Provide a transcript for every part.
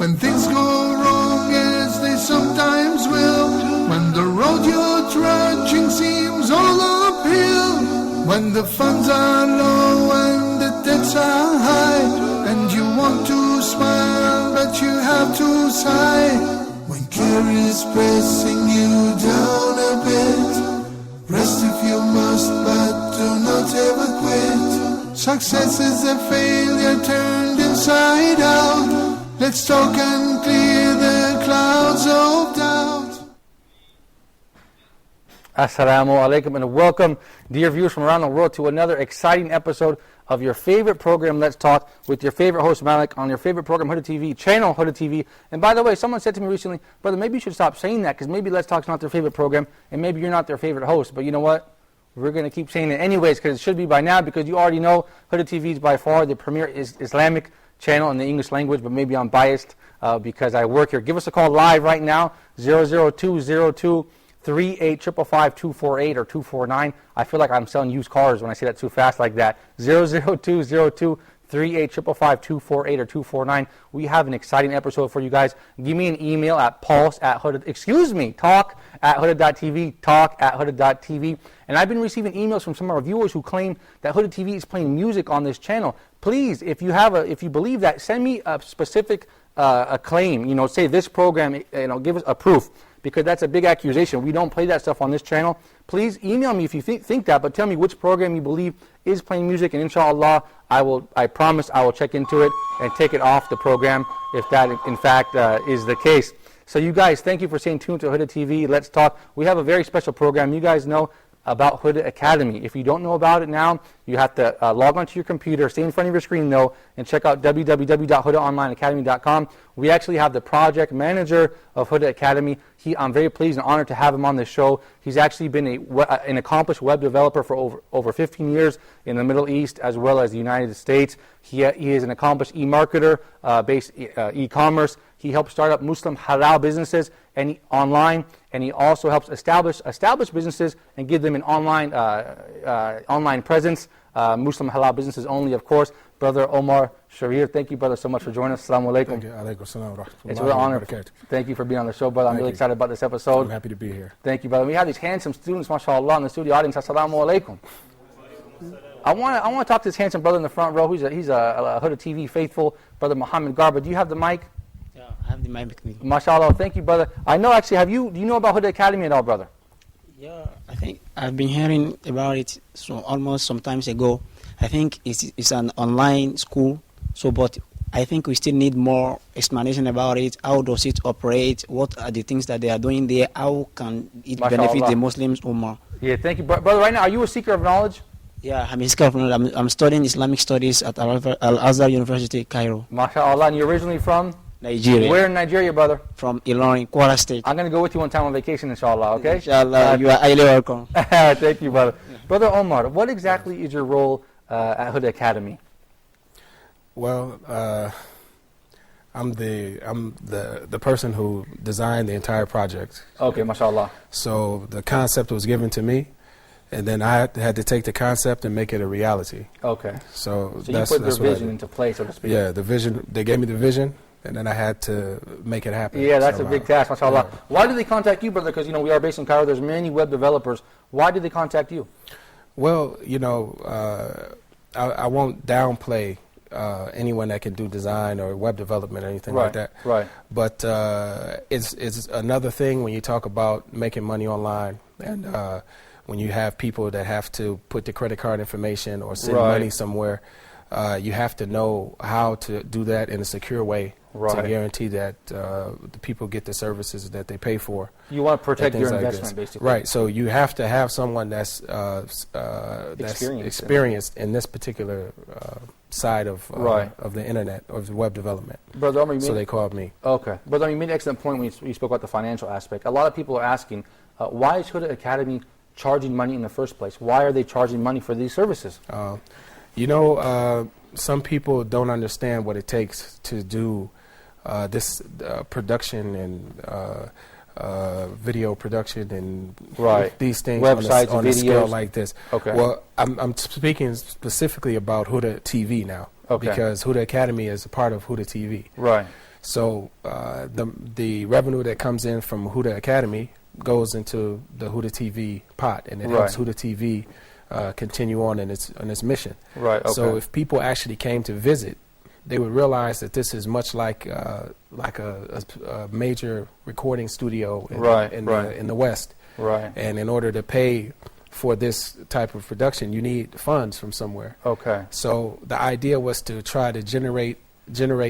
When things go wrong as they sometimes will, when the road you're trudging seems all uphill, when the funds are low and the debts are high, and you want to smile but you have to sigh, when care is pressing you down a bit, rest if you must but do not ever quit. Success is a failure turned inside out. Let's talk and clear the clouds of doubt. Assalamu alaikum and welcome, dear viewers from around the world, to another exciting episode of your favorite program, Let's Talk, with your favorite host, Malik, on your favorite program, Huda TV, channel Huda TV. And by the way, someone said to me recently, brother, maybe you should stop saying that, because maybe Let's Talk's not their favorite program, and maybe you're not their favorite host. But you know what? We're going to keep saying it anyways, because it should be by now, because you already know Huda TV is by far the premier Islamic channel in the English language, but maybe I'm biased because I work here. Give us a call live right now, 00202 3855248 or 249. I feel like I'm selling used cars when I say that too fast like that. 00202 3855248 or 249. We have an exciting episode for you guys. Give me an email at talk@huda.tv, talk@huda.tv. And I've been receiving emails from some of our viewers who claim that Huda TV is playing music on this channel. Please, if you believe that, send me a specific a claim. You know, say this program. Give us a proof, because that's a big accusation. We don't play that stuff on this channel. Please email me if you think that, but tell me which program you believe is playing music, and inshallah, I promise I will check into it and take it off the program if that in fact is the case. So you guys, thank you for staying tuned to Huda TV. Let's Talk. We have a very special program. You guys know about Huda Academy. If you don't know about it now, you have to log onto your computer, stay in front of your screen though, and check out www.hudaonlineacademy.com. We actually have the project manager of Huda Academy. I'm very pleased and honored to have him on this show. He's actually been an accomplished web developer for over 15 years in the Middle East as well as the United States. He is an accomplished e-marketer, based e-commerce. He helps start up Muslim halal businesses online, and he also helps establish businesses and give them an online presence. Muslim halal businesses only, of course. Brother Omar Sharir, thank you, brother, so much for joining us. Assalamu alaikum. Thank you. Alaikum salam wa rahmatullahi It's a real honor. Thank you for being on the show, brother. I'm really excited about this episode. I'm happy to be here. Thank you, brother. We have these handsome students, mashallah, in the studio audience. Assalamu alaikum. I want to talk to this handsome brother in the front row. He's a Huda TV faithful, brother Muhammad Garba. Do you have the mic? Yeah, I have the mic with me. Mashallah, thank you, brother. I know, actually, do you know about Huda Academy at all, brother? Yeah, I think I've been hearing about it almost some times ago. I think it's an online school, but I think we still need more explanation about it. How does it operate? What are the things that they are doing there? How can it benefit the Muslims more? Yeah, thank you, brother. Right now, are you a seeker of knowledge? Yeah, I'm a seeker of knowledge. I'm studying Islamic studies at Al-Azhar University, Cairo. MashaAllah, and you're originally from? Nigeria. Where in Nigeria, brother? From Ilorin, Kwara State. I'm going to go with you one time on vacation, inshallah, okay? Inshallah, you are highly welcome. Thank you, brother. Brother Omar, what exactly is your role at Huda Academy? Well, I'm the person who designed the entire project. Okay, mashallah. So the concept was given to me, and then I had to take the concept and make it a reality. Okay. So you put their vision into play, so to speak. Yeah, the vision. They gave me the vision, and then I had to make it happen. Yeah, that's a big task, mashallah. Yeah. Why did they contact you, brother? Because, we are based in Cairo. There's many web developers. Why did they contact you? Well, I won't downplay anyone that can do design or web development or anything like that. Right. But it's another thing when you talk about making money online, and when you have people that have to put the credit card information or send money somewhere. You have to know how to do that in a secure way to guarantee that the people get the services that they pay for. You want to protect your investment, basically. Right. So you have to have someone that's experienced in this particular side of the internet or the web development. Brother Omar, so they called me. Okay. Brother Omar, you made an excellent point when you spoke about the financial aspect. A lot of people are asking, why is Huda Academy charging money in the first place? Why are they charging money for these services? Some people don't understand what it takes to do this production and video production and these things websites, on a scale like this. Okay. Well, I'm speaking specifically about Huda TV now, because Huda Academy is a part of Huda TV. Right. So the revenue that comes in from Huda Academy goes into the Huda TV pot, and it helps Huda TV continue on in its mission. Right. Okay. So if people actually came to visit, they would realize that this is much like a major recording studio in the West. Right. And in order to pay for this type of production, you need funds from somewhere. Okay. So the idea was to try to generate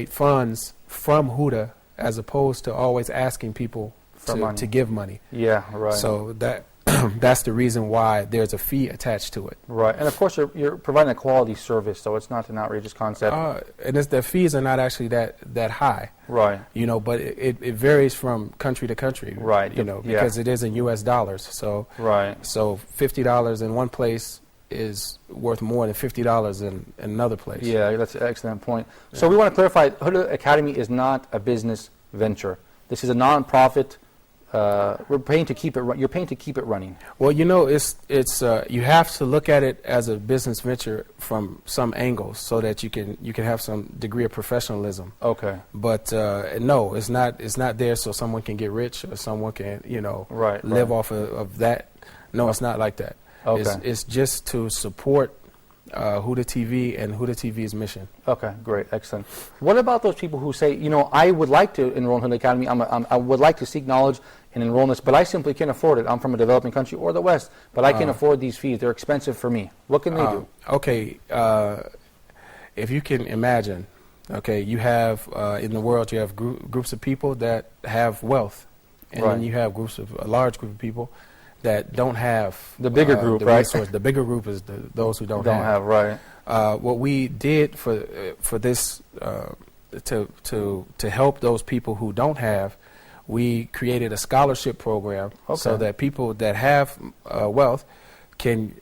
funds from Huda, as opposed to always asking people to give money. Yeah, right. So that's the reason why there's a fee attached to it. Right, and of course you're providing a quality service, so it's not an outrageous concept. And the fees are not actually that high. Right. You know, but it varies from country to country. Right. You know, because it is in U.S. dollars. So right. So $50 in one place is worth more than $50 in another place. Yeah, that's an excellent point. Yeah. So we want to clarify, Huda Academy is not a business venture. This is a non-profit. We're paying to keep it. You're paying to keep it running. Well, you know, it's you have to look at it as a business venture from some angles, so that you can have some degree of professionalism. Okay. But no, it's not there so someone can get rich or someone can live off of that. No, it's not like that. Okay. It's just to support Huda TV and Huda TV's mission. Okay, great, excellent. What about those people who say, you know, I would like to enroll in Huda Academy, I would like to seek knowledge and enroll in this, but I simply can't afford it. I'm from a developing country or the West, but I can't afford these fees. They're expensive for me. What can they do? Okay, if you can imagine, okay, you have, in the world, you have groups of people that have wealth, and then you have a large group of people that don't have the bigger group, the right? resource. The bigger group is those who don't have. Right. What we did for this to help those people who don't have, we created a scholarship program so that people that have wealth can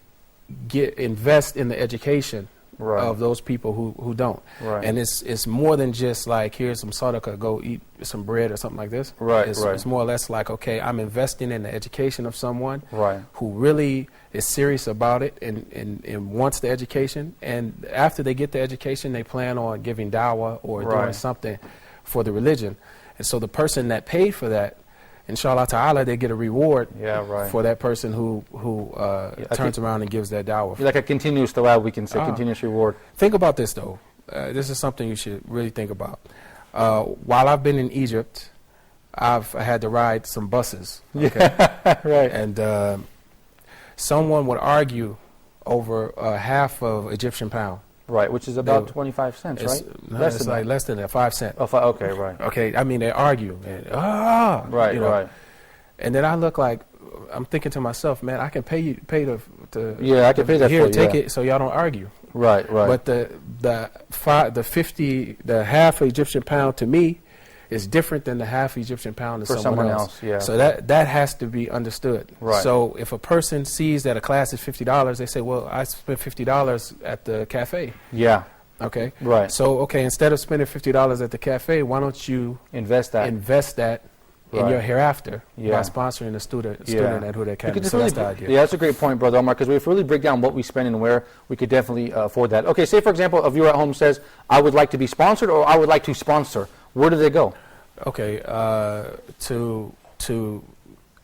invest in the education of those people who don't. Right. And it's more than just like, here's some sadaqah, go eat some bread or something like this. Right. It's more or less like, okay, I'm investing in the education of someone who really is serious about it and wants the education. And after they get the education, they plan on giving dawah or doing something for the religion. And so the person that paid for that, inshallah ta'ala, they get a reward for that person who turns around and gives that dawah. Like a continuous thawab, we can say, continuous reward. Think about this, though. This is something you should really think about. While I've been in Egypt, I've had to ride some buses. Okay? Right. And someone would argue over half of Egyptian pound. Right, which is about 25 cents, right? No, it's like less than that, 5 cents. Oh, okay, right. Okay, I mean, they argue. And, right. And then I look like, I'm thinking to myself, man, I can pay to I can pay that here, for you, take it so y'all don't argue. Right. But the half Egyptian pound to me is different than the half Egyptian pound to someone else. Yeah. So that has to be understood. Right. So if a person sees that a class is $50, they say, well, I spent $50 at the cafe. Yeah. Okay. Right. So instead of spending $50 at the cafe, why don't you invest that in your hereafter by sponsoring a student at Huda Academy? So that's the idea. Yeah, that's a great point, Brother Omar, because if we really break down what we spend and where, we could definitely afford that. Okay, say for example, a viewer at home says, I would like to be sponsored or I would like to sponsor. Where do they go? Okay, to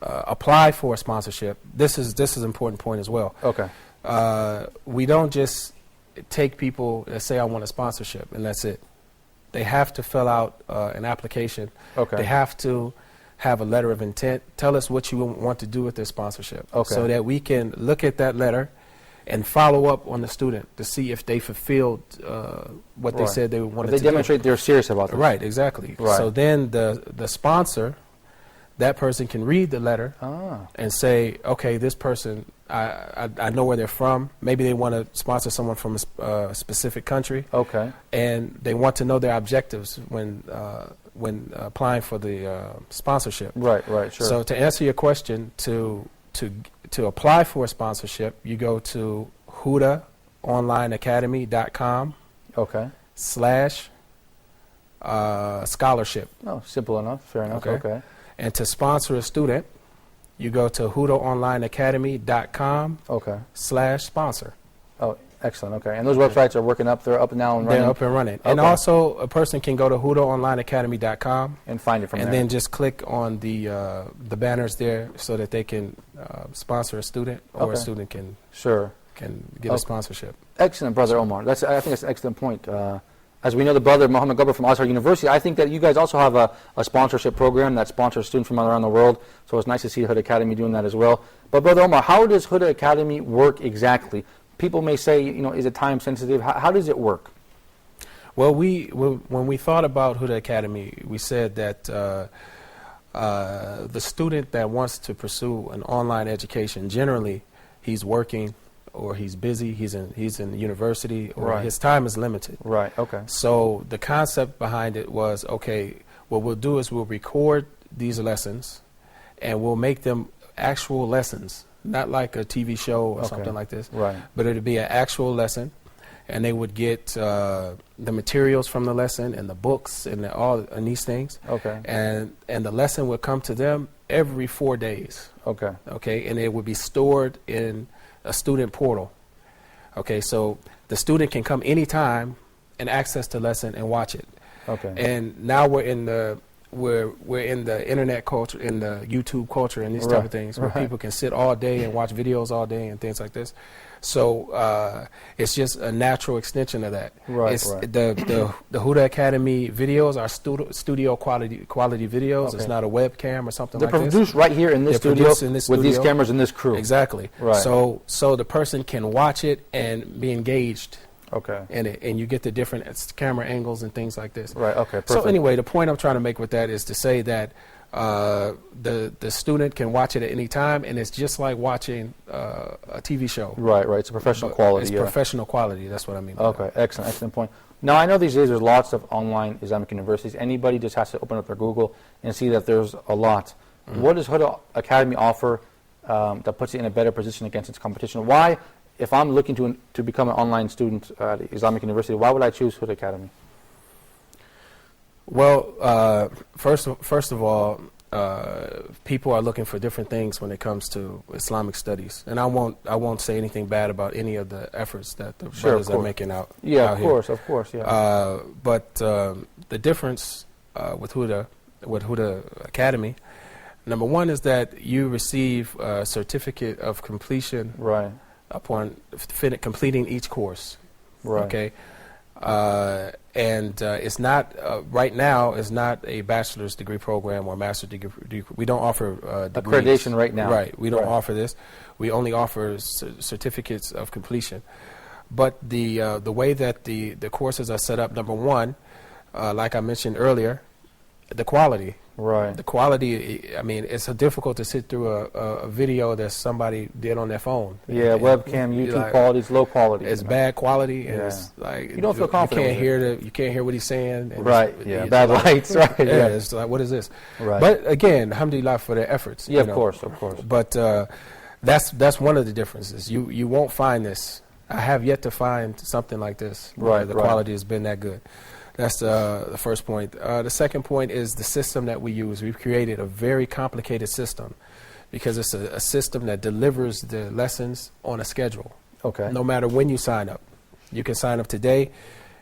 apply for a sponsorship, this is an important point as well. Okay. We don't just take people that say I want a sponsorship and that's it. They have to fill out an application. Okay. They have to have a letter of intent. Tell us what you want to do with this sponsorship, so that we can look at that letter and follow up on the student to see if they fulfilled what they said they wanted to do. They demonstrate they're serious about this. Right, exactly. Right. So then the sponsor, that person can read the letter and say, okay, this person, I know where they're from. Maybe they want to sponsor someone from a specific country. Okay. And they want to know their objectives when applying for the sponsorship. Right, sure. So to answer your question, to apply for a sponsorship, you go to hudaonlineacademy.com. Okay. /scholarship. Oh, simple enough. Fair enough. Okay. And to sponsor a student, you go to hudaonlineacademy.com. Okay. /sponsor. Oh, Excellent. Okay, and those websites are working up. They're up now and running. They're up and running. And Okay. also, a person can go to HudaOnlineAcademy.com And find it from and there. then just click on the banners there so that they can sponsor a student, or a Okay. student can Sure. get Okay. a sponsorship. Excellent, Brother Omar. I think that's an excellent point. As we know, the brother Muhammad Gabbar from Azhar University, I think that you guys also have a sponsorship program that sponsors students from around the world. So it's nice to see Huda Academy doing that as well. But Brother Omar, how does Huda Academy work exactly? People may say, is it time sensitive? How does it work? Well, when we thought about Huda Academy, we said that the student that wants to pursue an online education, generally, he's working, or he's busy, he's in university, or Right. his time is limited. Right, okay. So the concept behind it was, okay, what we'll do is we'll record these lessons, and we'll make them actual lessons, not like a TV show or Okay. something like this, Right. but it'll be an actual lesson, and they would get the materials from the lesson and the books and these things, Okay. and the lesson would come to them every 4 days. Okay. Okay, and it would be stored in a student portal. Okay, so the student can come anytime and access the lesson and watch it. Okay. And now we're in the internet culture, in the YouTube culture, and these type of things, where right. people can sit all day and watch videos all day and things like this. So it's just a natural extension of that. Right, It's right. The Huda Academy videos are studio quality videos. Okay. It's not a webcam or something They're like this. produced right here in this They're studio produced in this with these studio. cameras and this crew. Exactly. Right. So the person can watch it and be engaged Okay. in it, and you get the different camera angles and things like this. Right, okay, perfect. So anyway, the point I'm trying to make with that is to say that the student can watch it at any time, and it's just like watching a TV show. Right, right. It's a professional But quality. It's yeah. professional quality. That's what I mean. by Okay, excellent point. Now, I know these days there's lots of online Islamic universities. Anybody just has to open up their Google and see that there's a lot. Mm-hmm. What does Huda Academy offer that puts it in a better position against its competition? Why, if I'm looking to become an online student at Islamic University, why would I choose Huda Academy? Well, first of all, people are looking for different things when it comes to Islamic studies, and I won't say anything bad about any of the efforts that the Sure, brothers of are course. making out. Yeah, out of course, yeah. But the difference with Huda Academy, number one is that you receive a certificate of completion Right, upon completing each course. right. Okay. And it's not right now. It's not a bachelor's degree program or master's degree. We don't offer degrees. Accreditation right now. Right. We don't Right. offer this. We only offer certificates of completion. But the way that the courses are set up, number one, like I mentioned earlier, the quality. Right. The quality, I mean, it's difficult to sit through a video that somebody did on their phone. Yeah, webcam, YouTube like, quality, it's low quality. It's you know. bad quality, and Yeah. it's like You don't feel confident with You can't hear what he's saying. And Right, yeah, bad lights, right, Yeah, yeah. it's like, what is this? Right. But again, alhamdulillah for their efforts. Yeah, you of know. course, of course. But that's one of the differences. You won't find this. I have yet to find something like this. Right, The right. quality has been that good. That's the first point. The second point is the system that we use. We've created a very complicated system because it's a system that delivers the lessons on a schedule. Okay. No matter when you sign up. You can sign up today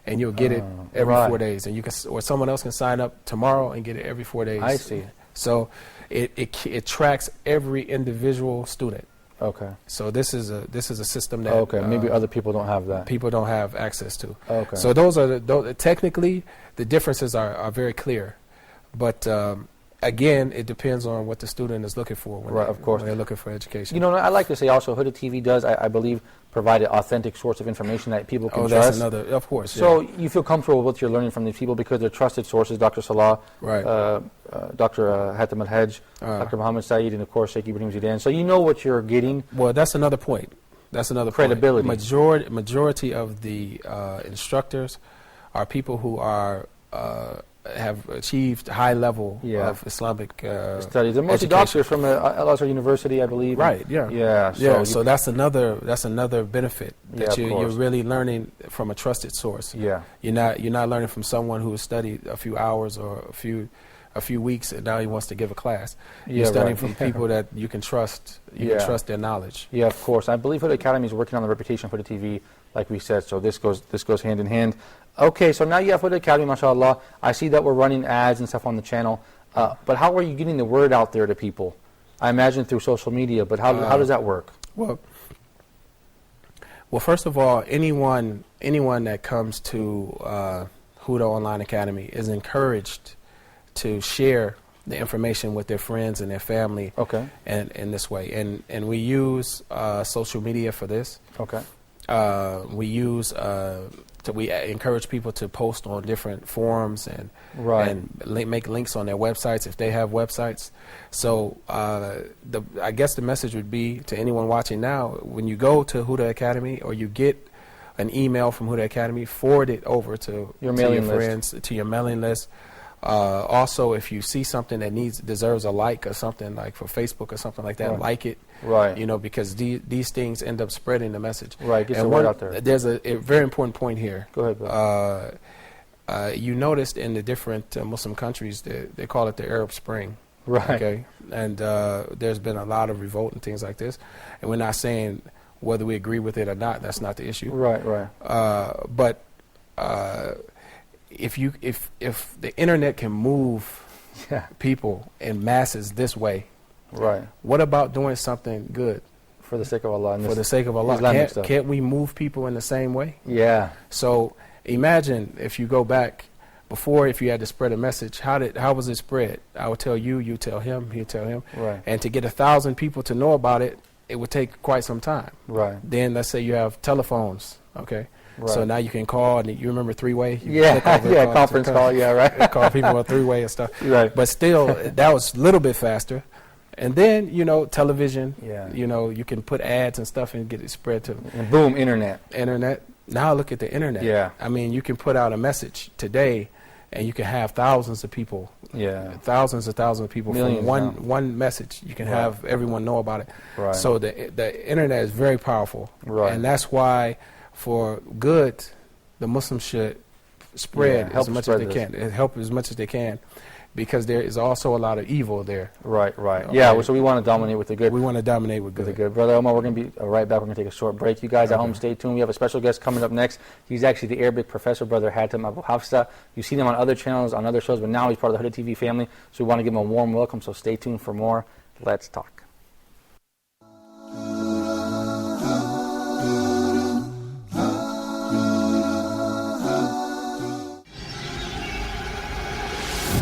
and you'll get it every right. 4 days. And you can, or someone else can sign up tomorrow and get it every 4 days. I see. So it tracks every individual student. Okay. So this is a system that Okay, maybe other people don't have that. people don't have access to. Okay. So those are technically the differences are very clear, but again, it depends on what the student is looking for when, Right, of course. when they're looking for education. You know, I like to say also, Huda TV does, I believe, provide an authentic source of information that people can trust. That's another, of course. So yeah. you feel comfortable with what you're learning from these people because they're trusted sources, Dr. Salah, Right. Dr. Hatem Al-Hajj, Dr. Muhammad Saeed, and of course Sheikh Ibrahim Zidan. So you know what you're getting. Well, that's another point. That's another Credibility. Point. Majority of the instructors are people who are have achieved high level Yeah. of Islamic Studies. And mostly education. doctors from Al-Azhar University, I believe. Right. Yeah. Yeah. Yeah. you- So that's another benefit Yeah, that of you're course. really learning from a trusted source. Yeah. You're not learning from someone who has studied a few hours or a few weeks and now he wants to give a class. Yeah, You're studying right. from people that you can trust. You Yeah. can trust their knowledge. Yeah, of course. I believe Huda Academy is working on the reputation for the TV like we said. So this goes hand in hand. Okay, so now you have Huda Academy, mashallah. I see that we're running ads and stuff on the channel. But how are you getting the word out there to people? I imagine through social media, but how does that work? Well, first of all, anyone that comes to Huda Online Academy is encouraged to share the information with their friends and their family. Okay. And in this way, and we use social media for this. Okay. We encourage people to post on different forums and make links on their websites if they have websites. So I guess the message would be to anyone watching now: when you go to Huda Academy or you get an email from Huda Academy, forward it over to your friends, to your mailing list. Also, if you see something that deserves a like or something, like for Facebook or something like that, like it. Right. You know, because these things end up spreading the message. Right. Get the word out there. There's a very important point here. Go ahead, Bill. You noticed in the different Muslim countries, they call it the Arab Spring. Right. Okay. And there's been a lot of revolt and things like this. And we're not saying whether we agree with it or not. That's not the issue. Right. Right. But if the internet can move people in masses this way, right. what about doing something good for the sake of Allah? For the sake of Allah, can't we move people in the same way? Yeah. So imagine if you go back before, if you had to spread a message, how was it spread? I would tell you, you tell him, he tell him, right. And to get 1,000 people to know about it, it would take quite some time. Right. Then let's say you have telephones, okay. Right. So now you can call, and you remember three-way? Conference call, right. Call people on three-way and stuff. Right. But still, that was a little bit faster. And then, television, you can put ads and stuff and get it spread to. And boom, internet. Now look at the internet. Yeah. I mean, you can put out a message today, and you can have thousands of people. Yeah. Thousands of people. Millions from one message. You can have everyone know about it. Right. So the internet is very powerful. Right. And that's why, for good, the Muslims should spread as much as they can. Help as much as they can. Because there is also a lot of evil there. Right. Okay. Yeah, so we want to dominate with the good. We want to dominate with good. Brother Omar, we're going to be right back. We're going to take a short break. You guys at home, stay tuned. We have a special guest coming up next. He's actually the Arabic professor, Brother Hatem Abu Hafsa. You've seen him on other channels, on other shows, but now he's part of the Huda TV family. So we want to give him a warm welcome, so stay tuned for more. Let's talk.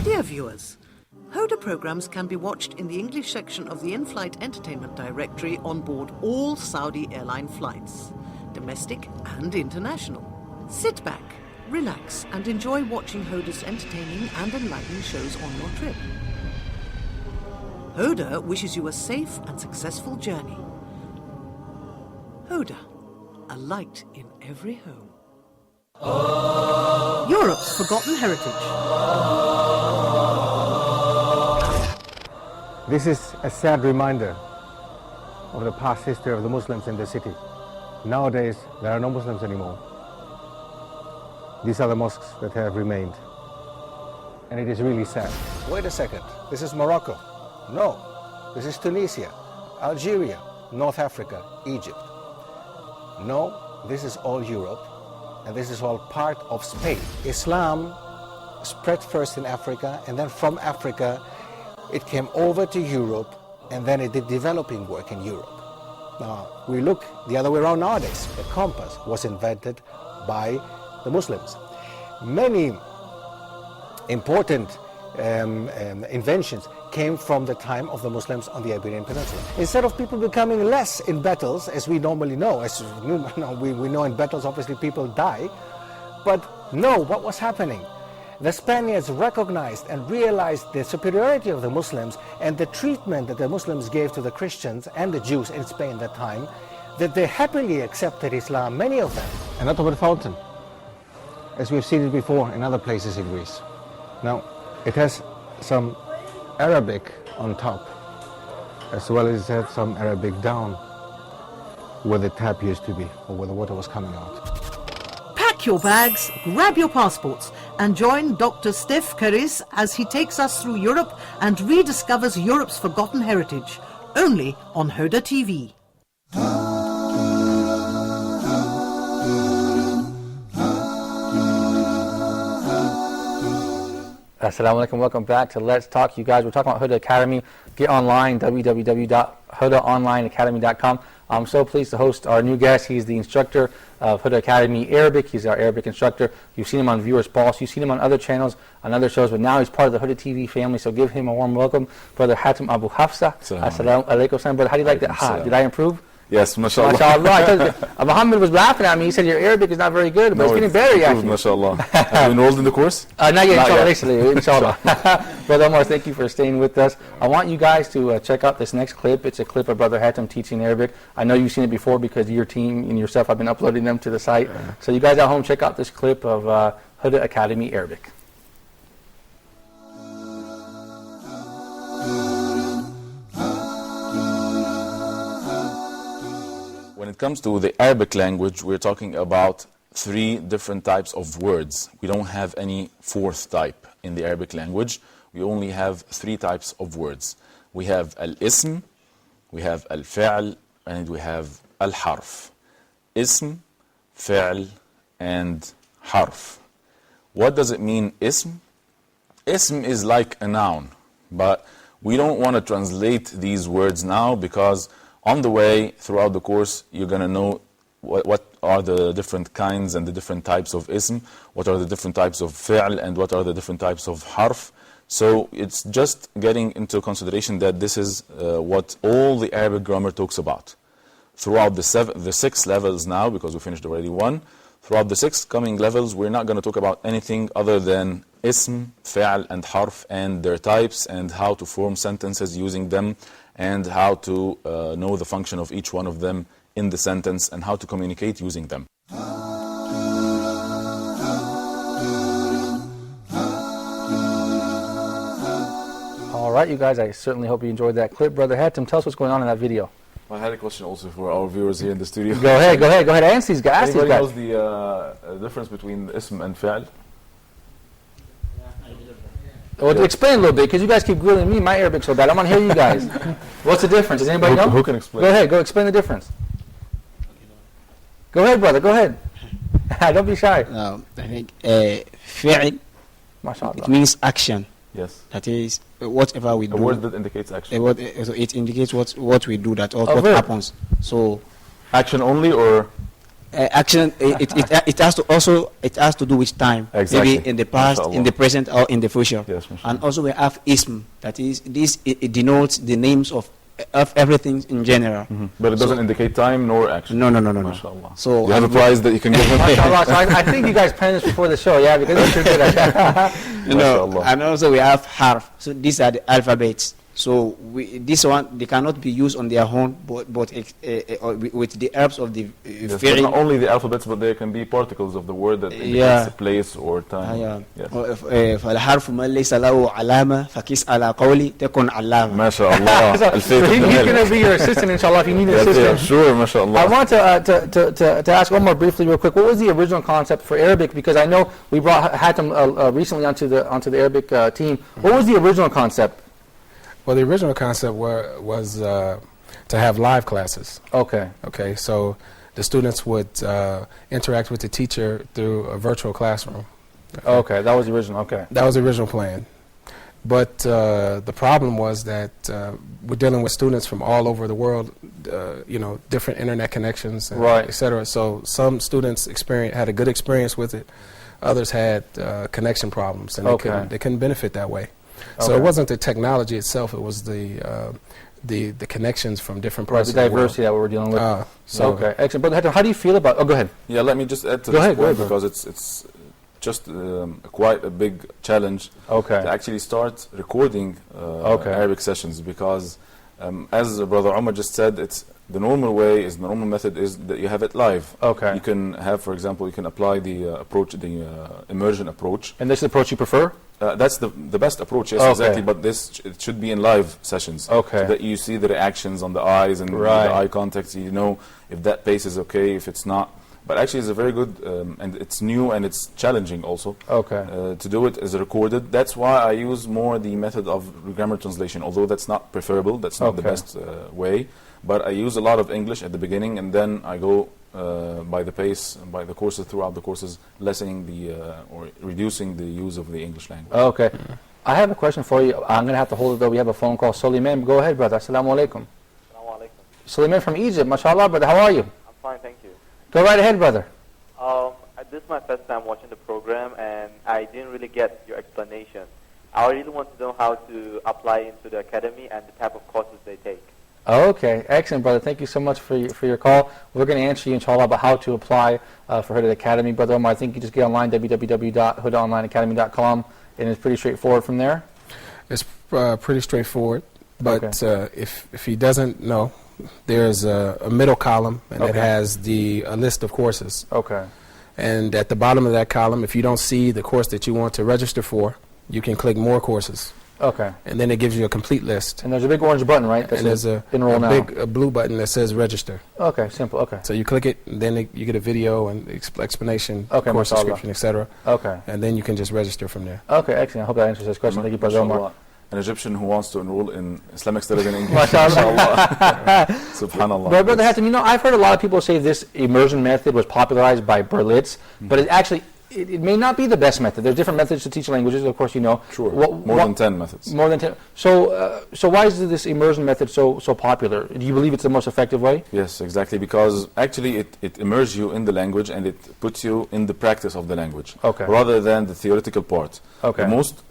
Dear viewers, Huda programs can be watched in the English section of the in-flight entertainment directory on board all Saudi airline flights, domestic and international. Sit back, relax and enjoy watching Huda's entertaining and enlightening shows on your trip. Huda wishes you a safe and successful journey. Huda, a light in every home. Europe's forgotten heritage. This is a sad reminder of the past history of the Muslims in the city. Nowadays, there are no Muslims anymore. These are the mosques that have remained. And it is really sad. Wait a second, this is Morocco. No, this is Tunisia, Algeria, North Africa, Egypt. No, this is all Europe, and this is all part of Spain. Islam spread first in Africa, and then from Africa, it came over to Europe, and then it did developing work in Europe. Now, we look the other way around nowadays. The compass was invented by the Muslims. Many important inventions came from the time of the Muslims on the Iberian Peninsula. Instead of people becoming less in battles, as we normally know, we know in battles obviously people die, but no, what was happening? The Spaniards recognized and realized the superiority of the Muslims and the treatment that the Muslims gave to the Christians and the Jews in Spain at that time, that they happily accepted Islam, many of them. An Ottoman fountain, as we've seen it before in other places in Greece. Now, it has some Arabic on top, as well as it has some Arabic down, where the tap used to be, or where the water was coming out. Pack your bags, grab your passports, and join Dr. Steph Karis as he takes us through Europe and rediscovers Europe's forgotten heritage, only on Huda TV. Assalamu alaikum. Welcome back to Let's Talk. You guys, we're talking about Huda Academy. Get online, www.hudaonlineacademy.com. I'm so pleased to host our new guest. He's the instructor of Huda Academy Arabic. He's our Arabic instructor. You've seen him on Viewers Pulse. You've seen him on other channels, on other shows, but now he's part of the Huda TV family. So give him a warm welcome, Brother Hatem Abu Hafsa. Assalamu alaikum. Brother, how do you like that? Did I improve? Yes, mashallah. MashaAllah. I told you, Muhammad was laughing at me. He said your Arabic is not very good, but it's getting better, actually. MashaAllah. Have you enrolled in the course? Not yet, inshallah. Brother Omar, thank you for staying with us. I want you guys to check out this next clip. It's a clip of Brother Hatem teaching Arabic. I know you've seen it before because your team and yourself have been uploading them to the site. So you guys at home, check out this clip of Huda Academy Arabic. When it comes to the Arabic language, we're talking about 3 different types of words. We don't have any 4th type in the Arabic language. We only have 3 types of words. We have al-ism, we have al-fi'l, and we have al-harf. Ism, fi'l, and harf. What does it mean, ism? Ism is like a noun, but we don't want to translate these words now because on the way, throughout the course, you're going to know what are the different kinds and the different types of ism, what are the different types of fi'l, and what are the different types of harf. So it's just getting into consideration that this is what all the Arabic grammar talks about. Throughout the 6 levels now, because we finished already 1, throughout the 6 coming levels, we're not going to talk about anything other than ism, fi'l, and harf, and their types, and how to form sentences using them, and how to know the function of each one of them in the sentence, and how to communicate using them. All right, you guys, I certainly hope you enjoyed that clip. Brother Hatem, tell us what's going on in that video. I had a question also for our viewers here in the studio. Go ahead. Ask these guys. Anybody knows the difference between ism and fi'l? Well, explain a little bit, because you guys keep grilling me. My Arabic's so bad. I want to hear you guys. What's the difference? Does anybody know? Who can explain? Go ahead. Go explain the difference. Go ahead, brother. Go ahead. Don't be shy. I think fi'l, it means action. Yes. That is whatever we do. A word that indicates action. So it indicates what we do, that what happens. So action only, or action. It has to do with time. Exactly. Maybe in the past, in the present, or in the future. Yes, and also we have ism. That is, it denotes the names of everything in general. But it doesn't indicate time nor action. No. MashaAllah. So you have a prize that you can give them. MashaAllah. So I think you guys planned this before the show, yeah, because you're good at that. And also we have harf. So these are the alphabets. So this one, they cannot be used on their own, but with the help of the but not only the alphabets, but there can be particles of the word that indicates place or time. فالحرف ما ليس له علامة فكيس على قولي تكون علامة. ما شاء الله. So he's going to be your assistant, inshallah, if you need an assistant. Yeah, sure, ما شاء الله. I want to ask Omar briefly, real quick, what was the original concept for Arabic? Because I know we brought Hatem recently onto the Arabic team. What was the original concept? Well, the original concept was to have live classes. Okay, so the students would interact with the teacher through a virtual classroom. Okay, that was the original, okay. That was the original plan. But the problem was that we're dealing with students from all over the world, different internet connections, and et cetera. So some students had a good experience with it. Others had connection problems, and they couldn't benefit that way. So it wasn't the technology itself; it was the connections from different parts of the world. The diversity that we're dealing with. Okay, excellent. Brother Hatem, how do you feel about? Oh, go ahead. Yeah, let me just add to this point because it's just quite a big challenge to actually start recording Arabic sessions, because as Brother Omar just said, the normal method is that you have it live. You can have, for example, you can apply the immersion approach. And this is the approach you prefer? That's the best approach, yes, exactly. But it should be in live sessions, so that you see the reactions on the eyes and the eye contact. You know if that pace is okay, if it's not. But actually, it's a very good, and it's new and it's challenging also. To do it as recorded. That's why I use more the method of grammar translation, although that's not preferable. That's not the best way. But I use a lot of English at the beginning, and then I go by the pace, by the courses, throughout the courses, lessening the or reducing the use of the English language. Okay. I have a question for you. I'm going to have to hold it though. We have a phone call. Suleiman, go ahead, brother. Assalamu alaikum. Assalamu alaikum. Suleiman from Egypt. MashaAllah, brother. How are you? I'm fine, thank you. Go right ahead, brother. This is my first time watching the program, and I didn't really get your explanation. I really want to know how to apply into the academy and the type of courses they take. Okay, excellent, brother. Thank you so much for your call. We're going to answer you, inshallah, about how to apply for Huda Academy. Brother Omar, I think you just get online, www.hudaonlineacademy.com, and it's pretty straightforward from there? It's pretty straightforward, but Okay. if he doesn't know, there's a middle column, and it Okay. has a list of courses. Okay. And at the bottom of that column, if you don't see the course that you want to register for, you can click More Courses. Okay. And then it gives you a complete list. And there's a big orange button, right? That And there's says a enroll now. big blue button that says Register. Okay, simple. Okay. So you click it, and then you get a video and explanation, Okay, course mashallah. description, etc. Okay. And then you can just register from there. Okay, excellent. I hope that answers this question. Thank you, Brother Omar. MashaAllah. An Egyptian who wants to enroll in Islamic studies in English. MashaAllah. Subhanallah. But Brother Hatem, I've heard a lot of people say this immersion method was popularized by Berlitz, but it actually, it may not be the best method. There's different methods to teach languages, of course, Sure. More than 10 methods. More than 10. So why is this immersion method so popular? Do you believe it's the most effective way? Yes, exactly, because actually it immerses you in the language and it puts you in the practice of the language, Okay. rather than the theoretical part. Okay. The most,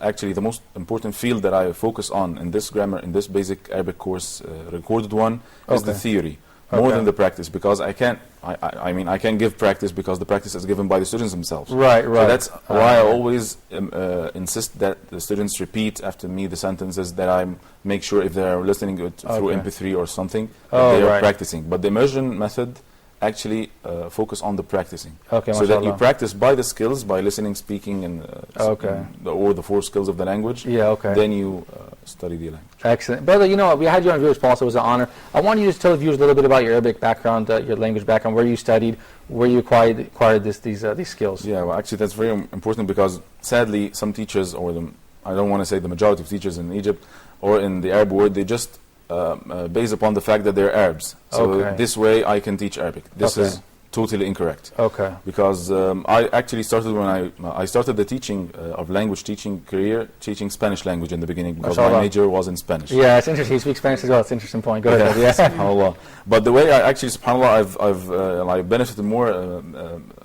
actually, the most important field that I focus on in this grammar, in this basic Arabic course, recorded one, is the Okay. theory, more Okay. than the practice, because I can't give practice because the practice is given by the students themselves. Right, right. So that's why I always insist that the students repeat after me the sentences, that I make sure if they are listening it through Okay. MP3 or something, Oh, that they are right. practicing. But the immersion method actually focus on the practicing. Okay, so that you mashallah. practice by the skills, by listening, speaking, and Okay. or the 4 skills of the language. Yeah, okay. Then you study the language. Excellent. Brother, we had you on Viewers Pulse. It was an honor. I want you to tell the viewers a little bit about your Arabic background, your language background, where you studied, where you acquired these skills. Yeah, well, actually, that's very important because sadly, some teachers, or I don't want to say the majority of teachers in Egypt or in the Arab world, they just base upon the fact that they're Arabs. So Okay. this way, I can teach Arabic. This Okay. is totally incorrect. Okay. Because I actually started when I started the teaching of language teaching career, teaching Spanish language in the beginning, because my Mashallah. major was in Spanish. Yeah, it's interesting. You speak Spanish as well. It's an interesting point. Go ahead. Yeah. Yeah. SubhanAllah. But the way I actually, SubhanAllah, I've benefited more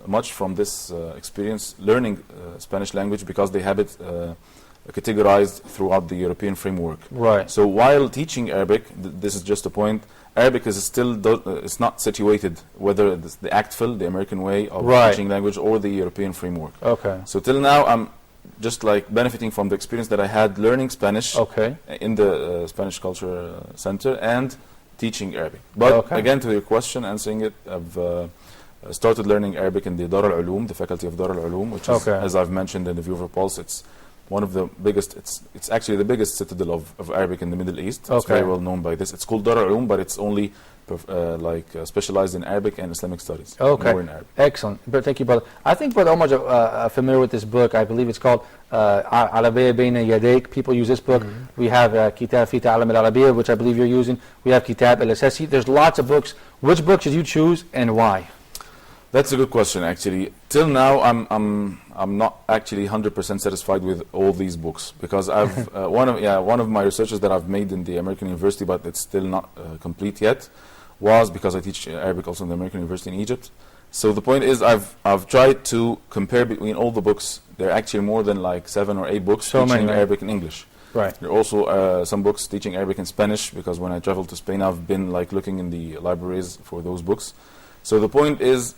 much from this experience learning Spanish language, because they have it categorized throughout the European framework. Right. So while teaching Arabic, this is just a point, Arabic is still it's not situated whether it's the ACTFL, the American way of Right. teaching language, or the European framework. Okay. So till now, I'm just like benefiting from the experience that I had learning Spanish Okay. in the Spanish Culture Center and teaching Arabic. But Okay. again, to your question, answering it, I've started learning Arabic in the Dar al-Ulum, the faculty of Dar al-Ulum, which is, Okay. as I've mentioned in the Viewer Pulse, it's one of the biggest, it's actually the biggest citadel of Arabic in the Middle East. It's Okay. very well known by this. It's called Dar al-Ulum, but it's only specialized in Arabic and Islamic studies. Okay. More in Arabic. Excellent. Thank you, brother. I think Brother Omar's familiar with this book. I believe it's called Arabiya Bayna Yadayk. People use this book. We have Kitab Fi Ta'alam al-Arabiya, which I believe you're using. We have Kitab al-Asasi. There's lots of books. Which book did you choose and why? That's a good question, actually. Till now, I'm not actually 100% satisfied with all these books, because I've one of my researches that I've made in the American University, but it's still not complete yet, was because I teach Arabic also in the American University in Egypt. So the point is, I've tried to compare between all the books. There are actually more than like 7 or 8 books So teaching many, right? Arabic and English. Right. There are also some books teaching Arabic and Spanish, because when I traveled to Spain, I've been like looking in the libraries for those books. So the point is,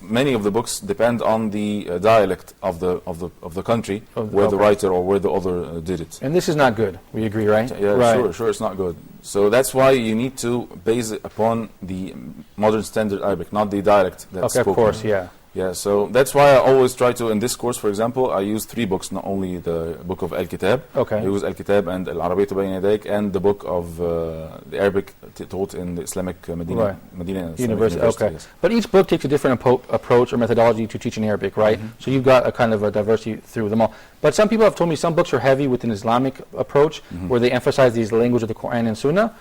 many of the books depend on the dialect of the country where the okay. writer or where the author did it. And this is not good. We agree, right? Yeah, right. sure, it's not good. So that's why you need to base it upon the modern standard Arabic, not the dialect that's Okay, spoken. of course, yeah. Yeah, so that's why I always try to, in this course, for example, I use 3 books, not only the book of Al-Kitab. Okay. I use Al-Kitab and Al-Arabiyyah Bayna Yadayk, and the book of the Arabic taught in the Islamic Medina Islamic University. Okay. yes. But each book takes a different approach or methodology to teaching Arabic, right? So you've got a kind of a diversity through them all. But some people have told me some books are heavy with an Islamic approach, where they emphasize these language of the Quran and Sunnah.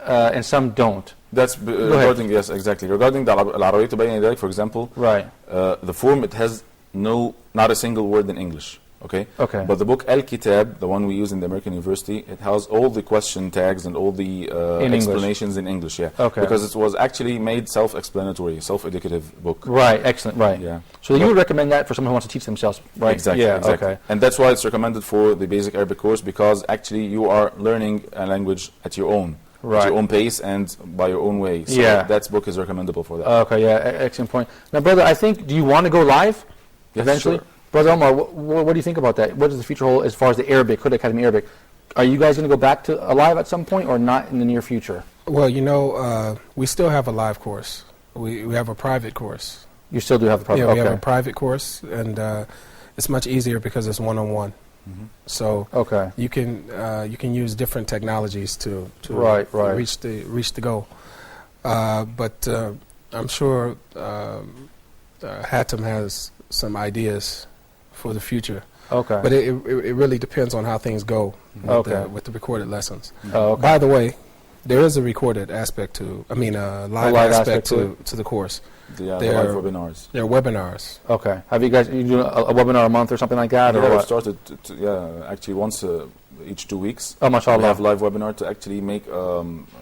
and some don't. That's regarding, yes, exactly. Regarding the Al-Arabiya Tubayyin Hidayah, for example, Right. The form, it has not a single word in English. Okay? Okay. But the book Al-Kitab, the one we use in the American University, it has all the question tags and all the explanations in English. Yeah. Okay. Because it was actually made self-explanatory, self-educative book. Right, excellent, right. Yeah. So you would recommend that for someone who wants to teach themselves, right? Exactly, Yeah, exactly. okay. And that's why it's recommended for the basic Arabic course, because actually you are learning a language at your own. Right. At your own pace and by your own way. So Yeah. that book is recommendable for that. Okay, yeah, excellent point. Now, brother, I think, do you want to go live Yes, eventually? sure. Brother Omar, what do you think about that? What does the future hold as far as the Arabic, Huda Academy Arabic? Are you guys going to go back to live at some point or not in the near future? Well, we still have a live course. We have a private course. You still do have the problem? Yeah, we okay. have a private course, and it's much easier because it's one-on-one. Mm-hmm. So Okay. you can use different technologies to Right. reach the goal. But I'm sure Hatem has some ideas for the future. Okay. But it really depends on how things go Okay. with the recorded lessons. Oh, okay. By the way, there is a recorded aspect to, a live aspect to the course. The There live are- webinars. There are webinars. Okay. Have you guys, you do a webinar a month or something like that? Yeah, or we've what? started, actually once each 2 weeks. Oh, We mashallah. have live webinar to actually make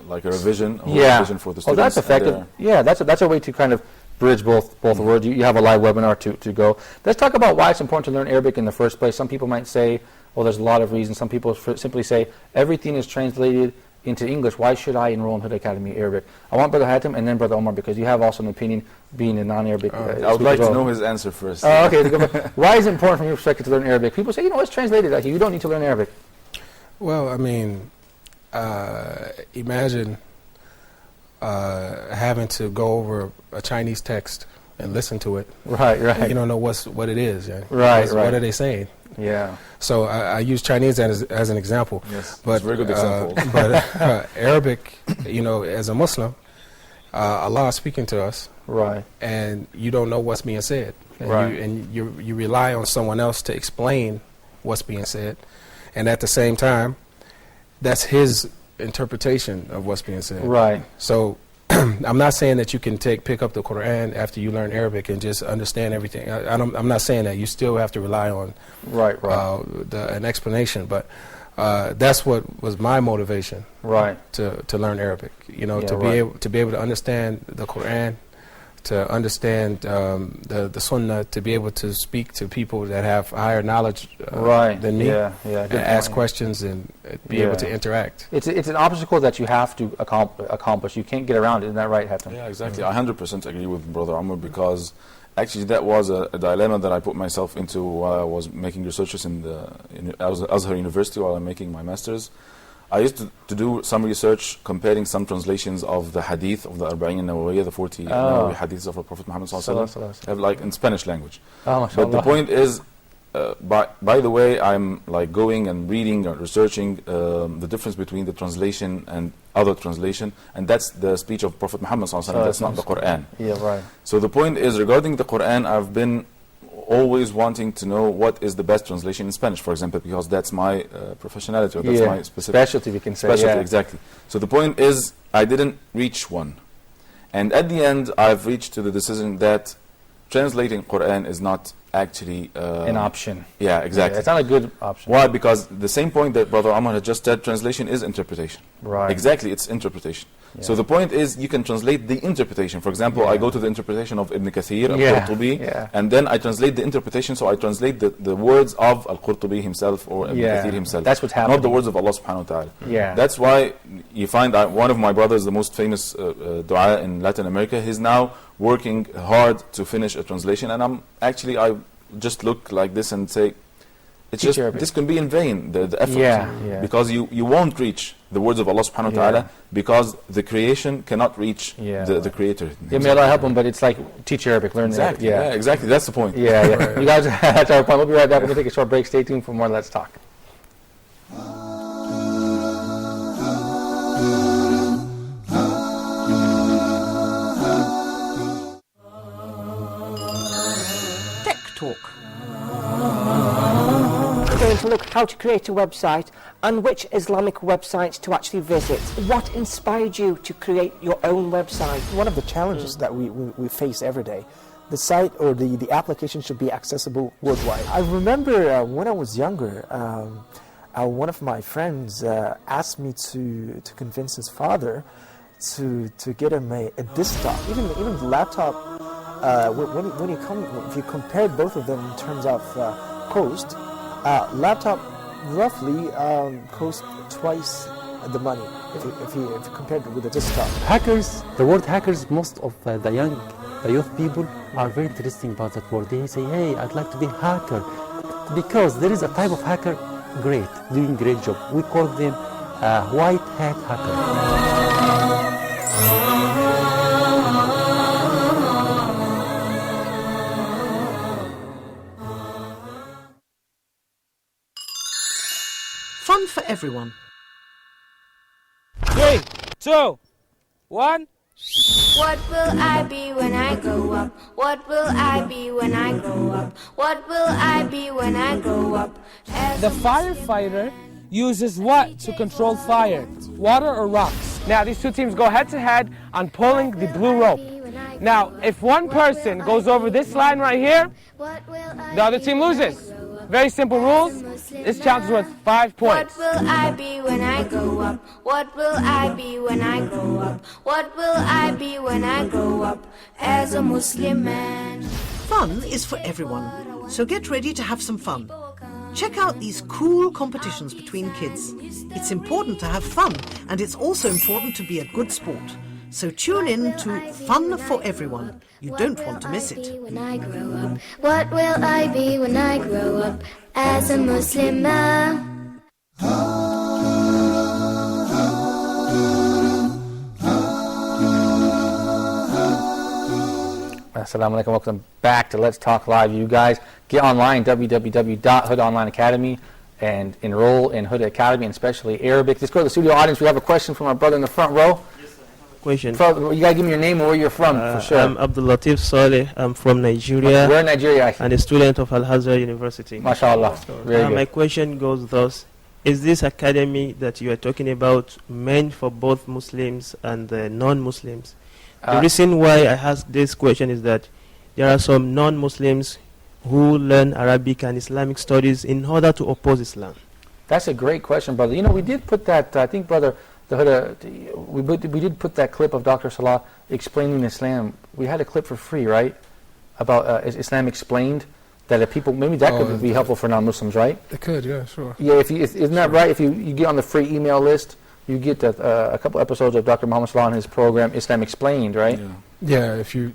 like a revision, Yeah. revision for the Oh, students. that's and effective. their- Yeah, that's a way to kind of bridge both worlds. You have a live webinar to go. Let's talk about why it's important to learn Arabic in the first place. Some people might say, well, there's a lot of reasons. Some people simply say, everything is translated into English. Why should I enroll in Huda Academy Arabic? I want Brother Hatem and then Brother Omar, because you have also an opinion being a non-Arabic I would speaker like as to well. know his answer first. Oh, okay. Why is it important from your perspective to learn Arabic? People say, it's translated. Like, you don't need to learn Arabic. Well, imagine having to go over a Chinese text and listen to it. Right. You don't know what it is. Yeah. Right. What are they saying? Yeah. So I use Chinese as an example. Yes, But it's a very good example. but Arabic, as a Muslim, Allah is speaking to us, Right. and you don't know what's being said, and Right. you rely on someone else to explain what's being said, and at the same time, that's his interpretation of what's being said. Right. So I'm not saying that you can pick up the Quran after you learn Arabic and just understand everything. I'm not saying that. You still have to rely on Right. an explanation, but that's what was my motivation Right. to learn Arabic. Yeah, to be able to understand the Quran, to understand the Sunnah, to be able to speak to people that have higher knowledge Right. than me, Yeah. Good and ask point. questions and be able to interact. It's an obstacle that you have to accomplish. You can't get around it. Isn't that right, Hatem? Yeah, exactly. I 100% agree with Brother Amr, because actually that was a dilemma that I put myself into while I was making researches in Azhar University while I'm making my master's. I used to do some research comparing some translations of the hadith of the Arba'in Nawawiyya, the 40 Nawawi hadiths of the Prophet Muhammad sallallahu alaihi wasallam, have like in Spanish language. Oh, But the mashallah. point is, by the way, I'm like going and reading and researching the difference between the translation and other translation, and that's the speech of Prophet Muhammad sallallahu alaihi wasallam. That's not the Quran. Yeah, right. So the point is, regarding the Quran, I've been always wanting to know what is the best translation in Spanish, for example, because that's my professionality, or that's my specific specialty, we can say. specialty, Yeah. exactly. So the point is, I didn't reach one. And at the end, I've reached to the decision that translating Quran is not actually An option. Yeah, exactly. Yeah, it's not a good option. Why? Because the same point that Brother Amar had just said, translation is interpretation. Right. Exactly, it's interpretation. Yeah. So the point is, you can translate the interpretation. For example, Yeah. I go to the interpretation of Ibn Kathir, Yeah, Al-Qurtubi, yeah. and then I translate the interpretation, so I translate the words of Al-Qurtubi himself or Ibn Yeah, Kathir himself. that's what's happening. Not the words of Allah subhanahu wa ta'ala. Yeah. That's why you find one of my brothers, the most famous dua in Latin America, he's now working hard to finish a translation, and I just look like this and say, it's Teach just Arabic. this can be in vain, the effort. Yeah. Because you won't reach the words of Allah subhanahu wa ta'ala, Yeah. because the creation cannot reach Yeah. the creator. Yeah, may Allah help them, but it's like teach Arabic, learn Exactly. Arabic. Yeah, exactly. That's the point. Yeah. You guys, that's our point. We'll be right back. We're going to take a short break. Stay tuned for more Let's Talk. Tech Talk. going to look how to create a website and which Islamic websites to actually visit. What inspired you to create your own website? One of the challenges that we face every day, the site or the application should be accessible worldwide. I remember when I was younger, one of my friends asked me to convince his father to get him a desktop, even the laptop. If you compare both of them in terms of cost, laptop roughly costs twice the money if you compare it with the desktop. Hackers, the word hackers, most of the youth people are very interesting about that word. They say, hey, I'd like to be a hacker, because there is a type of hacker doing great job. We call them white hat hacker. Fun for everyone. 3, 2, 1. What will I be when I grow up? What will I be when I grow up? What will I be when I grow up? The firefighter uses what to control fire? Water or rocks? Now these two teams go head to head on pulling the blue rope. Now if one person goes over this line right here, the other team loses. Very simple rules. This challenge is worth 5 points. What will I be when I grow up? What will I be when I grow up? What will I be when I grow up as a Muslim man? Fun is for everyone, so get ready to have some fun. Check out these cool competitions between kids. It's important to have fun, and it's also important to be a good sport. So tune in to Fun for Everyone. You don't want to miss it. When I grow up, what will I be when I grow up as a Muslim man? Assalamu alaikum, welcome back to Let's Talk Live. You guys get online, www.Huda Online Academy, and enroll in Huda Academy, and especially Arabic. Let's go to the studio audience. We have a question from our brother in the front row. Question. You gotta give me your name and where you're from, for sure. I'm Abdul Latif Saleh. I'm from Nigeria. Where in Nigeria? And a student of Al-Azhar University. MashaAllah. Very good. My question goes thus: is this academy that you are talking about meant for both Muslims and non-Muslims? The reason why I ask this question is that there are some non-Muslims who learn Arabic and Islamic studies in order to oppose Islam. That's a great question, brother. You know, we did put that, I think, brother, we did put that clip of Dr. Salah explaining Islam. We had a clip for free, right? About Islam explained, that if people, maybe that could be helpful for non-Muslims, right? It could, yeah, sure. Yeah, isn't that right? If you get on the free email list, you get a couple episodes of Dr. Muhammad Salah and his program, Islam Explained, right? Yeah, if you...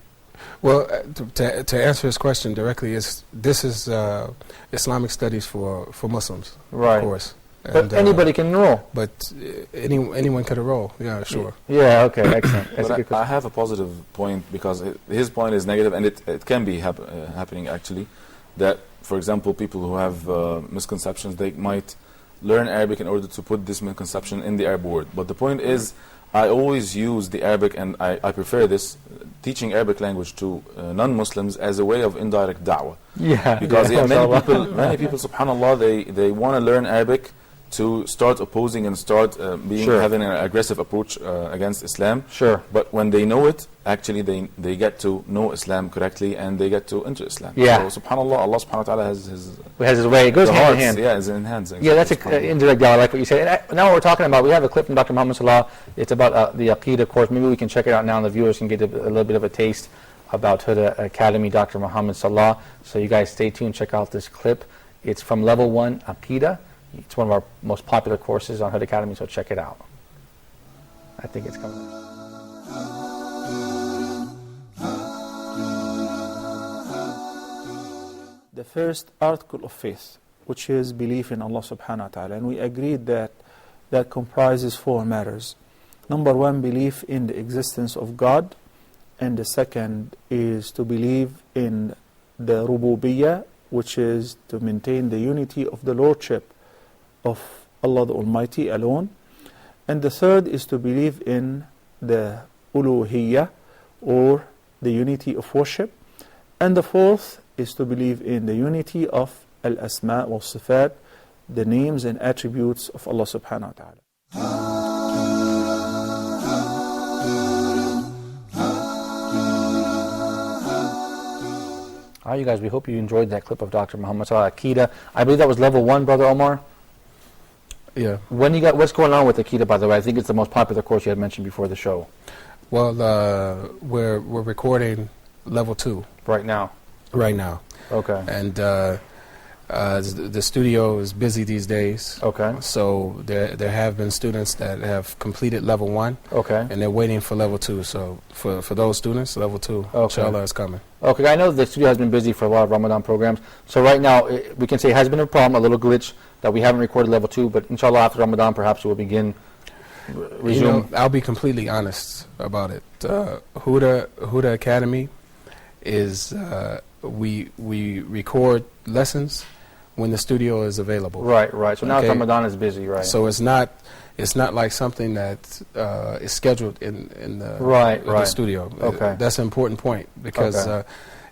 Well, to answer his question directly, this is Islamic studies for Muslims, right. Of course. But anybody can enroll. But anyone could enroll, yeah, sure. Yeah, okay, excellent. That's a good question. I have a positive point, because his point is negative, and it can be happening actually, that, for example, people who have misconceptions, they might learn Arabic in order to put this misconception in the Arab word. But the point is, I always use the Arabic, and I prefer this, teaching Arabic language to non-Muslims as a way of indirect da'wah. Yeah. Because many people, subhanAllah, they want to learn Arabic to start opposing and start having an aggressive approach against Islam. Sure. But when they know it, actually they get to know Islam correctly, and they get to enter Islam. Yeah. So subhanAllah, Allah subhanahu wa ta'ala has his way. It goes hand in hand. Yeah, it's in hands. Yeah, that's an indirect da'wah, I like what you said. And now what we're talking about, we have a clip from Dr. Muhammad Salah. It's about the Aqidah course. Maybe we can check it out now, and the viewers can get a little bit of a taste about Huda Academy, Dr. Muhammad Salah. So you guys stay tuned, check out this clip. It's from Level 1 Aqidah. It's one of our most popular courses on Huda Academy, so check it out. I think it's coming. The first article of faith, which is belief in Allah subhanahu wa ta'ala, and we agreed that comprises 4 matters. Number 1, belief in the existence of God, and the second is to believe in the rububiyyah, which is to maintain the unity of the lordship of Allah the Almighty alone, and the third is to believe in the uluhiyyah, or the unity of worship, and the fourth is to believe in the unity of al-asma wa sifat, the names and attributes of Allah subhanahu wa ta'ala. All right, you guys, we hope you enjoyed that clip of Dr. Muhammad Salah Akida. I believe that was level 1, Brother Omar? Yeah. What's going on with Akida, by the way? I think it's the most popular course you had mentioned before the show. Well, we're recording level 2. Right now? Right now. Okay. And the studio is busy these days. Okay. So there have been students that have completed level 1. Okay. And they're waiting for level 2. So for those students, level 2, inshallah, is coming. Okay, I know the studio has been busy for a lot of Ramadan programs. So right now, we can say it has been a problem, a little glitch, that we haven't recorded level 2, but inshallah after Ramadan perhaps we'll begin resume. You know, I'll be completely honest about it. Huda Academy is we record lessons when the studio is available. Right, right. So now Ramadan is busy, right? So it's not like something that is scheduled in the studio. Okay. That's an important point because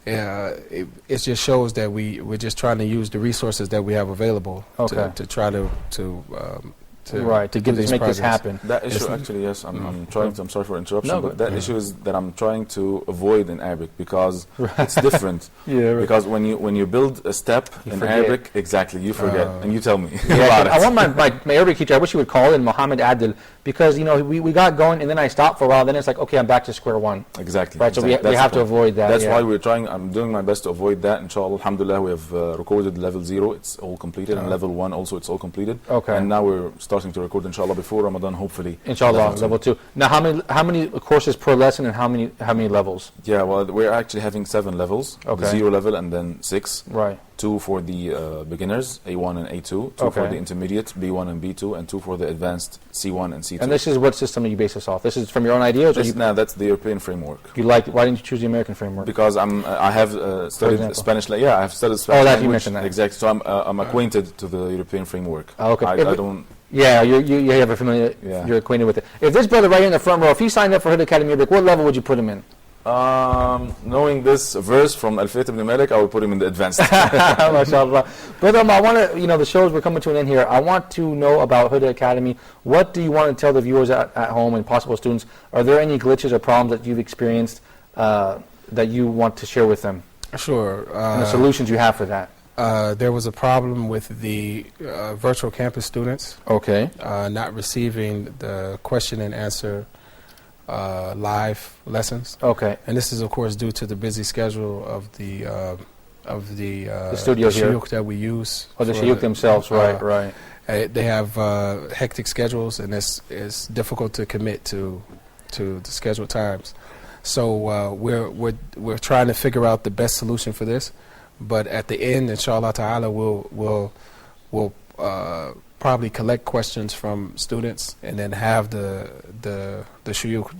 it just shows that we're just trying to use the resources that we have available to try to give these make projects. this happen. That issue, actually, yes, I'm trying to. I'm sorry for interruption, but that issue is that I'm trying to avoid in Arabic because it's different. Because when you build a step in Arabic, exactly, you forget, and you tell me about it. I want my Arabic teacher. I wish he would call in Muhammad Adil because we got going and then I stopped for a while. Then it's like, okay, I'm back to square one. Exactly. Right. So we have to avoid that. That's why we're trying. I'm doing my best to avoid that. Inshallah, alhamdulillah, we have recorded level 0. It's all completed, and level 1 also. It's all completed. Okay. And now we're starting to record, inshallah, before Ramadan, hopefully. Inshallah, level 2. Now, how many courses per lesson and how many levels? Yeah, well, we're actually having 7 levels. Okay. The 0 level and then 6. Right. 2 for the beginners, A1 and A2. 2 for the intermediate, B1 and B2, and 2 for the advanced, C1 and C2. And this is what system you base this off? This is from your own ideas? That's the European framework. Why didn't you choose the American framework? Because I have studied Spanish. I have studied Spanish. Oh, that language. you mentioned that. Exactly. So I'm acquainted to the European framework. Okay. I don't. Yeah, you have a familiar. Yeah. You're acquainted with it. If this brother right here in the front row, if he signed up for Huda Academy Arabic, what level would you put him in? Knowing this verse from Alfiyat ibn Malik, I would put him in the advanced. MashaAllah. Brother, I want to, the shows, we're coming to an end here. I want to know about Huda Academy. What do you want to tell the viewers at home and possible students? Are there any glitches or problems that you've experienced that you want to share with them? Sure. And the solutions you have for that? There was a problem with the virtual campus students. Okay. Not receiving the question and answer live lessons. Okay. And this is, of course, due to the busy schedule of the studio here that we use. Oh, the shuyukh themselves, right. They have hectic schedules, and it's difficult to commit to the scheduled times. So we're trying to figure out the best solution for this. But at the end, inshallah ta'ala, we'll probably collect questions from students and then have the shuyukh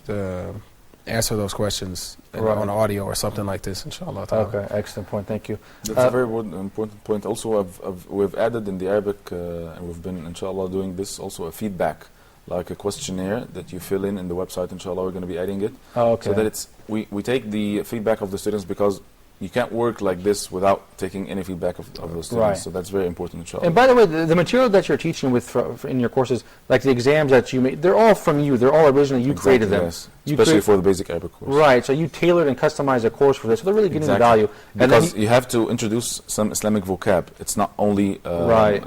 answer those questions on audio or something like this, inshallah ta'ala. Okay, excellent point. Thank you. That's a very important point. Also, we've added in the Arabic, and we've been, inshallah, doing this also a feedback, like a questionnaire that you fill in the website. Inshallah, we're going to be adding it. Okay. So that we take the feedback of the students because you can't work like this without taking any feedback of those students. Right. So that's very important, inshallah. And by the way, the material that you're teaching with in your courses, like the exams that you made, they're all from you. They're all originally you created them. Yes. Especially for the basic Arabic course. Right. So you tailored and customized a course for this. So they're really getting the value. Because you have to introduce some Islamic vocab. It's not only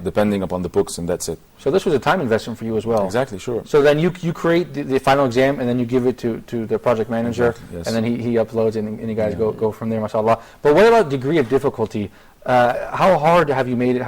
depending upon the books and that's it. So this was a time investment for you as well. Exactly, sure. So then you create the final exam and then you give it to the project manager, exactly, yes. and then he uploads and you guys go from there, mashallah. But what about degree of difficulty? How hard have you made it?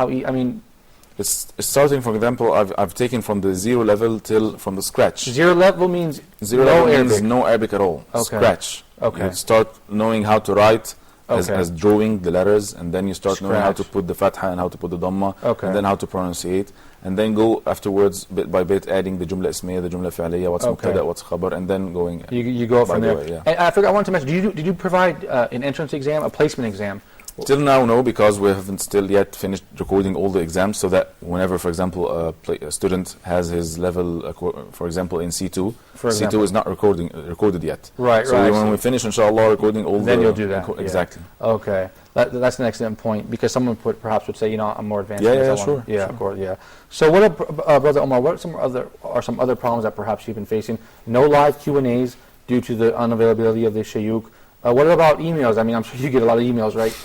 It's starting, for example, I've taken from the 0 level till from the scratch. 0 level means no Arabic. Means no Arabic at all. Okay. Scratch. Okay. You start knowing how to write as drawing the letters, and then you start knowing how to put the fatha and how to put the dhamma, and then how to pronunciate, and then go afterwards bit by bit adding the jumla ismiya, the jumla fi'liya, what's mubtada, what's khabar, and then going. You go from there. Yeah. And I wanted to mention, did you provide an entrance exam, a placement exam? Till now, no, because we haven't still yet finished recording all the exams, so that whenever, for example, a student has his level, for example, in C2, C2 is not recorded yet. Right, so right. when we finish, inshallah, recording all then you'll do that. Exactly. Yeah. Okay. That's an excellent point, because someone perhaps would say, you know, I'm more advanced. Yeah, sure. Yeah, sure. of course, yeah. So what, Brother Omar, what are some other problems that perhaps you've been facing? No live Q&As due to the unavailability of the shayukh. What about emails? I mean, I'm sure you get a lot of emails, right?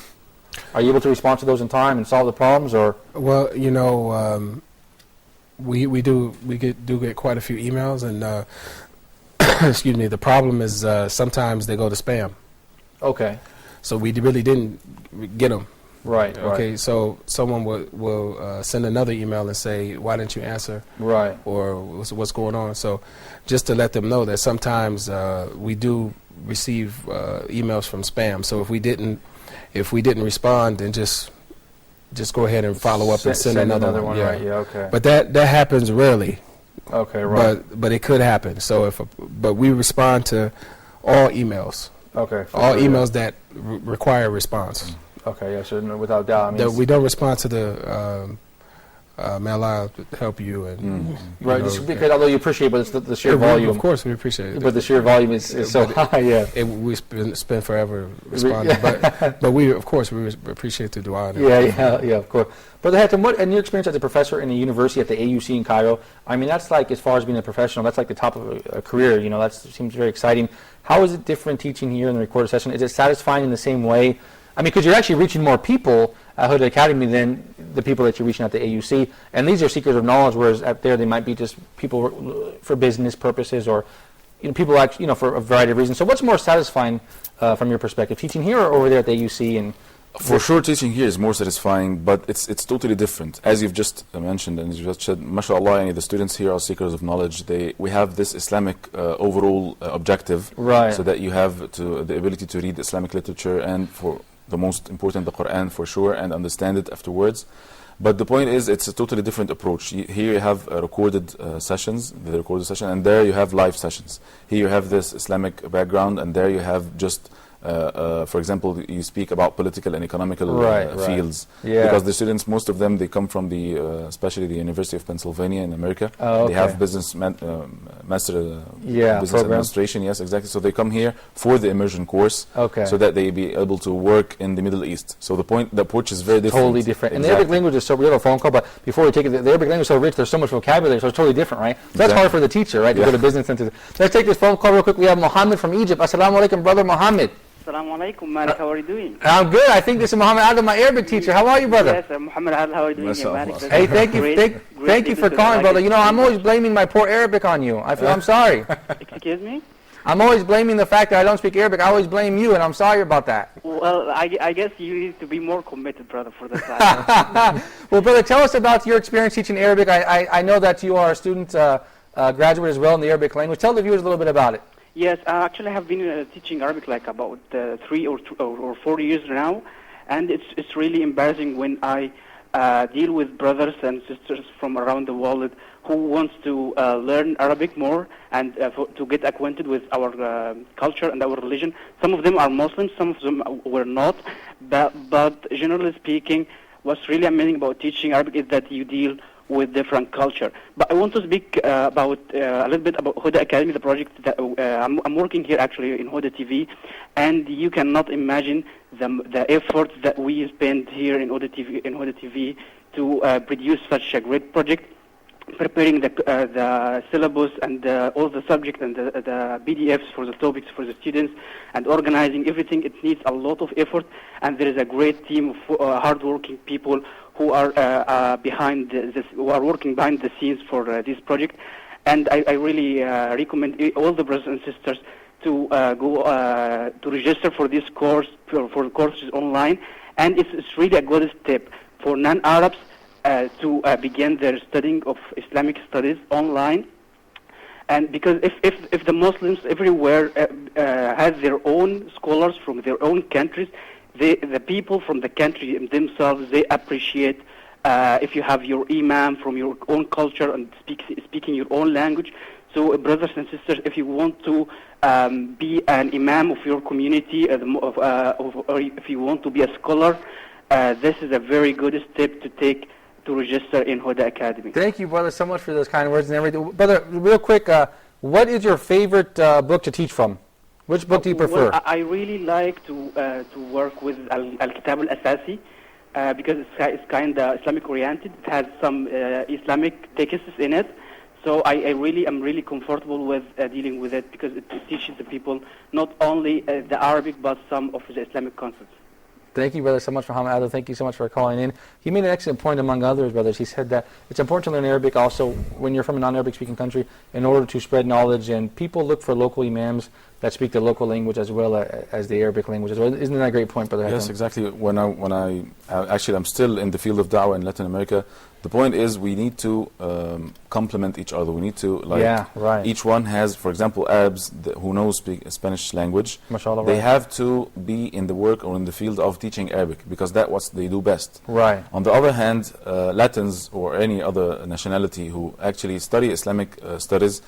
Are you able to respond to those in time and solve the problems, or? Well, you know, we do get quite a few emails, and excuse me. The problem is sometimes they go to spam. Okay. So we really didn't get them. Right. Okay. Right. So someone will send another email and say, "Why didn't you answer?" Right. Or what's going on? So just to let them know that sometimes we do receive emails from spam. So if we didn't respond, then just go ahead and follow up and send another one. Yeah. Right. Yeah. Okay. But that happens rarely. Okay. Right. But it could happen. So but we respond to all emails. Okay. All emails that require a response. Okay. Yeah. So without doubt, I mean, we don't respond to the may Allah help you and right. Because although you appreciate, but it's the sheer volume. Of course, we appreciate it. But the sheer volume is so high. Yeah. We spend forever responding, but we of course we appreciate the dua. Yeah. Of course. Brother Hatem, what in your experience as a professor in a university at the AUC in Cairo? I mean, that's like, as far as being a professional, that's like the top of a career. You know, that seems very exciting. How is it different teaching here in the recorded session? Is it satisfying in the same way? I mean, because you're actually reaching more people at Huda Academy than the people that you're reaching at the AUC, and these are seekers of knowledge, whereas up there they might be just people for business purposes, or people actually, for a variety of reasons. So what's more satisfying from your perspective, teaching here or over there at the AUC? And for sure, teaching here is more satisfying, but it's totally different. As you've just mentioned, and you've just said, mashallah, the students here are seekers of knowledge. We have this Islamic overall objective, right? So that you have the ability to read Islamic literature, and for the most important, the Quran, for sure, and understand it afterwards. But the point is, it's a totally different approach. Here you have recorded sessions, the recorded session, and there you have live sessions. Here you have this Islamic background, and there you have just for example, you speak about political and economical fields, because the students, most of them, they come from especially the University of Pennsylvania in America. They have business master business administration. Yes, exactly. So they come here for the immersion course, so that they be able to work in the Middle East. So the approach is very different. Totally different. And the Arabic language is so. We have a phone call, but before we take it, the Arabic language is so rich. There's so much vocabulary, so it's totally different, right? So that's hard for the teacher, right, to go to business center. Let's take this phone call real quick. We have Mohammed from Egypt. Assalamu alaikum, brother Mohammed. Assalamu alaikum, Malik. How are you doing? I'm good. I think this is Muhammad Adil, my Arabic teacher. How are you, brother? Yes, Muhammad Adil. How are you doing, Malik? Hey, thank you for calling, brother. I'm always blaming my poor Arabic on you. I'm sorry. Excuse me? I'm always blaming the fact that I don't speak Arabic. I always blame you, and I'm sorry about that. Well, I guess you need to be more committed, brother, for this time. Well, brother, tell us about your experience teaching Arabic. I know that you are a student, graduate as well in the Arabic language. Tell the viewers a little bit about it. Yes, I actually have been teaching Arabic like about 3 or 4 years now, and it's really embarrassing when I deal with brothers and sisters from around the world who wants to learn Arabic more and to get acquainted with our culture and our religion. Some of them are Muslims, some of them were not, but generally speaking, what's really amazing about teaching Arabic is that you deal with different culture. But I want to speak about a little bit about Huda Academy, the project that I'm working here actually in Huda TV, and you cannot imagine the effort that we spend here in Huda TV to produce such a great project, preparing the syllabus and all the subjects and the PDFs for the topics for the students, and organizing everything. It needs a lot of effort, and there is a great team of hardworking people who are behind this, who are working behind the scenes for this project. And I really recommend all the brothers and sisters to go to register for this course, for courses online. And it's really a good step for non-Arabs to begin their studying of Islamic studies online. And because if the Muslims everywhere have their own scholars from their own countries, the people from the country themselves, they appreciate if you have your imam from your own culture and speaking your own language. So, brothers and sisters, if you want to be an imam of your community, or if you want to be a scholar, this is a very good step to take to register in Huda Academy. Thank you, brother, so much for those kind words and everything. Brother, real quick, what is your favorite book to teach from? Which book do you prefer? Well, I really like to work with Al-Kitab al-Asasi because it's kind of Islamic oriented. It has some Islamic texts in it. So I'm really comfortable with dealing with it because it teaches the people not only the Arabic but some of the Islamic concepts. Thank you, brother, so much for Hamad. Thank you so much for calling in. He made an excellent point, among others, brothers. He said that it's important to learn Arabic also when you're from a non-Arabic speaking country in order to spread knowledge, and people look for local imams that speak the local language as well as the Arabic language as well. Isn't that a great point, brother? Yes, exactly. Actually, I'm still in the field of da'wah in Latin America. The point is we need to complement each other. We need to, each one has, for example, Arabs who know Spanish language. Mashallah, they have to be in the work or in the field of teaching Arabic because that's what they do best. Right. On the other hand, Latins or any other nationality who actually study Islamic studies,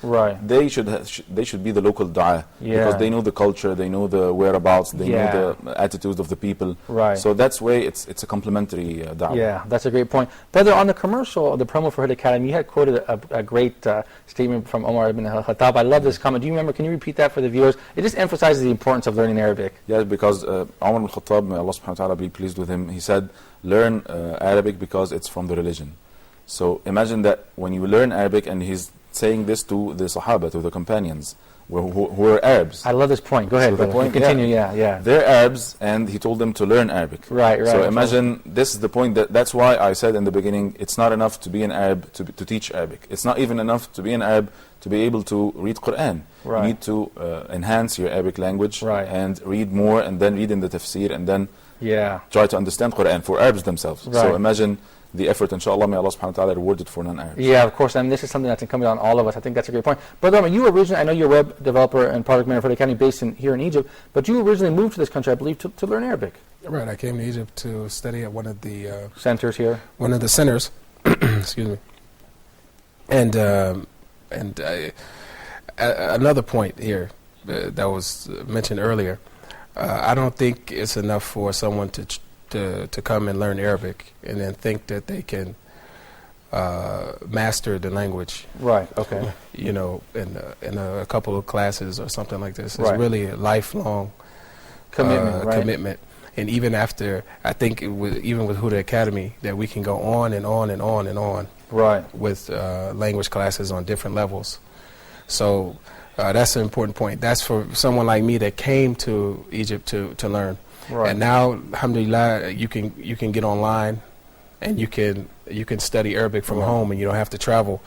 they should be the local da'ah because they know the culture, they know the whereabouts, they know the attitudes of the people. Right. So that's way it's a complementary da'wah. Yeah, that's a great point. Brother, on the commercial, the promo for Huda Academy, you had quoted a great statement from Omar ibn al-Khattab. I love this comment. Do you remember? Can you repeat that for the viewers? It just emphasizes the importance of learning Arabic. Yes, because Omar ibn al-Khattab, may Allah subhanahu wa ta'ala be pleased with him, he said, learn Arabic because it's from the religion. So imagine that when you learn Arabic, and he's saying this to the Sahaba, to the companions, who are Arabs. I love this point. Go ahead, brother. Continue, yeah. They're Arabs, and he told them to learn Arabic. Right. So imagine, this is the point, that's why I said in the beginning, it's not enough to be an Arab to teach Arabic. It's not even enough to be an Arab to be able to read Quran. Right. You need to enhance your Arabic language and read more, and then read in the tafsir, and then try to understand Quran for Arabs themselves. Right. So imagine the effort, inshallah, may Allah subhanahu wa ta'ala reward it for non-Arabs. Yeah, of course, and this is something that's incumbent on all of us. I think that's a great point. Brother Omar, you originally, I know you're a web developer and product manager for the Academy based here in Egypt, but you originally moved to this country, I believe, to learn Arabic. Right, I came to Egypt to study at one of the centers here. One of the centers, excuse me. And another point here that was mentioned earlier, I don't think it's enough for someone to come and learn Arabic and then think that they can master the language. Right. Okay. You know, in a couple of classes or something like this. It's really a lifelong commitment. Commitment. And even after, I think even with Huda Academy, that we can go on and on and on and on. Right. With language classes on different levels. So that's an important point. That's for someone like me that came to Egypt to learn. Right. And now, alhamdulillah, you can get online, and you can study Arabic from home, and you don't have to travel.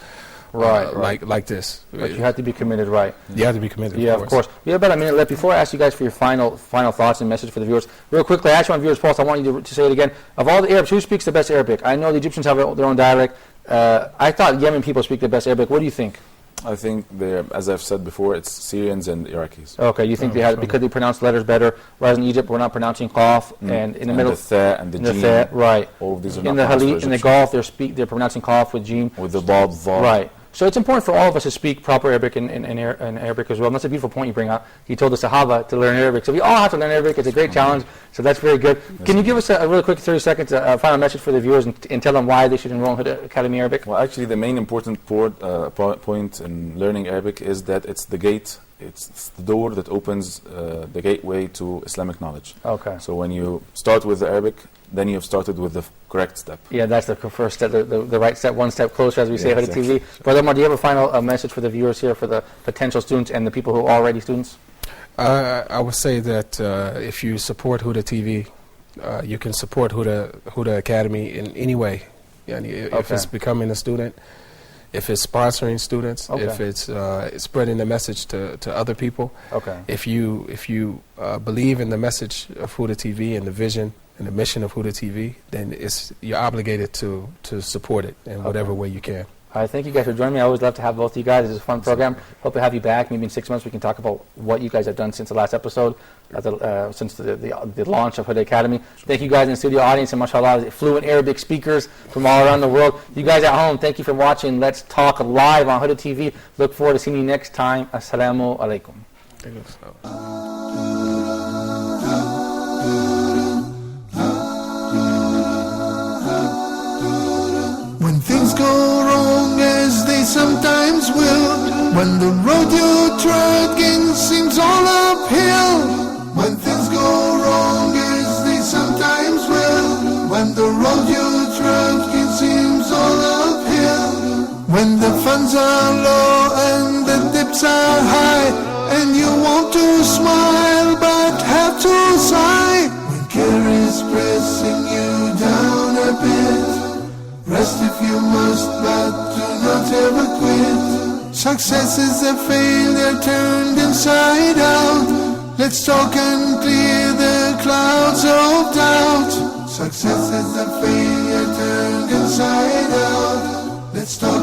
Like this. But you have to be committed, right? You have to be committed. Yeah, of course. We have about a minute left. Before I ask you guys for your final thoughts and message for the viewers, real quickly, I asked you on viewers' pulse. I want you to say it again. Of all the Arabs, who speaks the best Arabic? I know the Egyptians have their own dialect. I thought Yemen people speak the best Arabic. What do you think? I think as I've said before, it's Syrians and Iraqis. Okay, you think they have because they pronounce letters better, whereas in Egypt we're not pronouncing qaf, and in the middle the tha and the jim, right. All of these are in not in the Gulf they're pronouncing qaf with jim. With the dad, dha. Right. So it's important for all of us to speak proper Arabic in Arabic as well. And that's a beautiful point you bring up. He told the Sahaba to learn Arabic. So we all have to learn Arabic. It's a great challenge. So that's very good. Can you give us a really quick 30 seconds final message for the viewers and tell them why they should enroll in Huda Academy Arabic? Well, actually, the main important point in learning Arabic is that it's the gate. It's the door that opens the gateway to Islamic knowledge. Okay. So when you start with the Arabic, then you have started with the correct step. Yeah, that's the first step, the right step, one step closer, as we say, Huda TV. Brother Omar, do you have a final message for the viewers here, for the potential students and the people who are already students? I would say that if you support Huda TV, you can support Huda Academy in any way. If it's becoming a student, if it's sponsoring students, if it's spreading the message to other people. Okay. If you believe in the message of Huda TV and the vision and the mission of Huda TV, then you're obligated to support it in whatever way you can. All right, thank you guys for joining me. I always love to have both of you guys. It's a fun program. Hope to have you back. Maybe in 6 months we can talk about what you guys have done since the last episode. since the launch of Huda Academy. Thank you guys in the studio audience, and mashallah, fluent Arabic speakers from all around the world. You guys at home, thank you for watching Let's Talk live on Huda TV. Look forward to seeing you next time. Assalamu alaikum. When things go wrong, as they sometimes will, when the road you're trudging seems all uphill, when things go wrong, as they sometimes will, when the road you're trudging seems all uphill, when the funds are low and the dips are high, and you want to smile but have to sigh, when care is pressing you down a bit, rest if you must, but do not ever quit. Success is a failure turned inside out. Let's talk and clear the clouds of doubt. Success is a failure turned inside out. Let's talk.